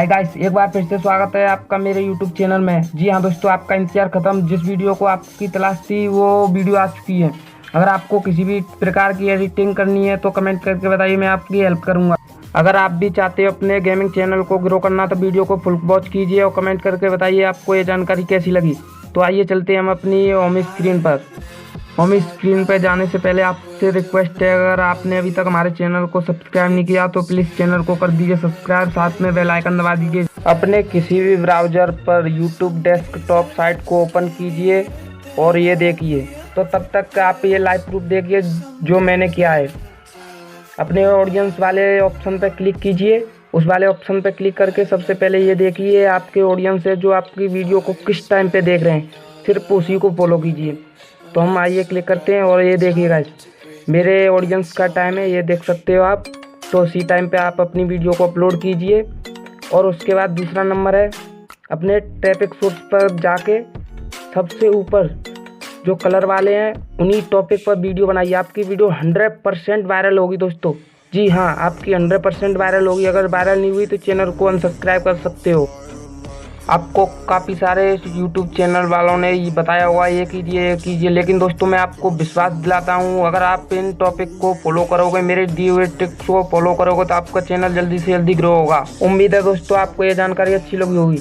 Hi guys, एक बार फिर से स्वागत है आपका मेरे यूट्यूब चैनल में। जी हाँ दोस्तों, आपका इंतजार खत्म। जिस वीडियो को आपकी तलाश थी वो वीडियो आ चुकी है। अगर आपको किसी भी प्रकार की एडिटिंग करनी है तो कमेंट करके बताइए, मैं आपकी हेल्प करूंगा। अगर आप भी चाहते हो अपने गेमिंग चैनल को ग्रो करना तो वीडियो को फुल वॉच कीजिए और कमेंट करके बताइए आपको ये जानकारी कैसी लगी। तो आइए चलते हैं हम अपनी होम स्क्रीन पर। होम स्क्रीन पर जाने से पहले आपसे रिक्वेस्ट है, अगर आपने अभी तक हमारे चैनल को सब्सक्राइब नहीं किया तो प्लीज़ चैनल को कर दीजिए सब्सक्राइब, साथ में बेल आइकन दबा दीजिए। अपने किसी भी ब्राउज़र पर यूट्यूब डेस्कटॉप साइट को ओपन कीजिए और ये देखिए। तो तब तक आप ये लाइव प्रूफ देखिए जो मैंने किया है। अपने ऑडियंस वाले ऑप्शन पर क्लिक कीजिए। उस वाले ऑप्शन पर क्लिक करके सबसे पहले ये देखिए आपके ऑडियंस है जो आपकी वीडियो को किस टाइम पे देख रहे हैं, सिर्फ उसी को फॉलो कीजिए। तो हम आइए क्लिक करते हैं और ये देखिए गाइस, मेरे ऑडियंस का टाइम है, ये देख सकते हो आप। तो उसी टाइम पे आप अपनी वीडियो को अपलोड कीजिए। और उसके बाद दूसरा नंबर है, अपने टॉपिक सोर्स पर जाके सबसे ऊपर जो कलर वाले हैं उन्हीं टॉपिक पर वीडियो बनाइए। आपकी वीडियो 100% वायरल होगी दोस्तों। जी हाँ, आपकी 100% वायरल होगी। अगर वायरल नहीं हुई तो चैनल को अनसब्सक्राइब कर सकते हो। आपको काफ़ी सारे यूट्यूब चैनल वालों ने ये बताया होगा ये कीजिए, लेकिन दोस्तों मैं आपको विश्वास दिलाता हूँ, अगर आप इन टॉपिक को फॉलो करोगे, मेरे दिए हुए टिप्स को फॉलो करोगे तो आपका चैनल जल्दी से जल्दी ग्रो होगा। उम्मीद है दोस्तों आपको ये जानकारी अच्छी लगी होगी।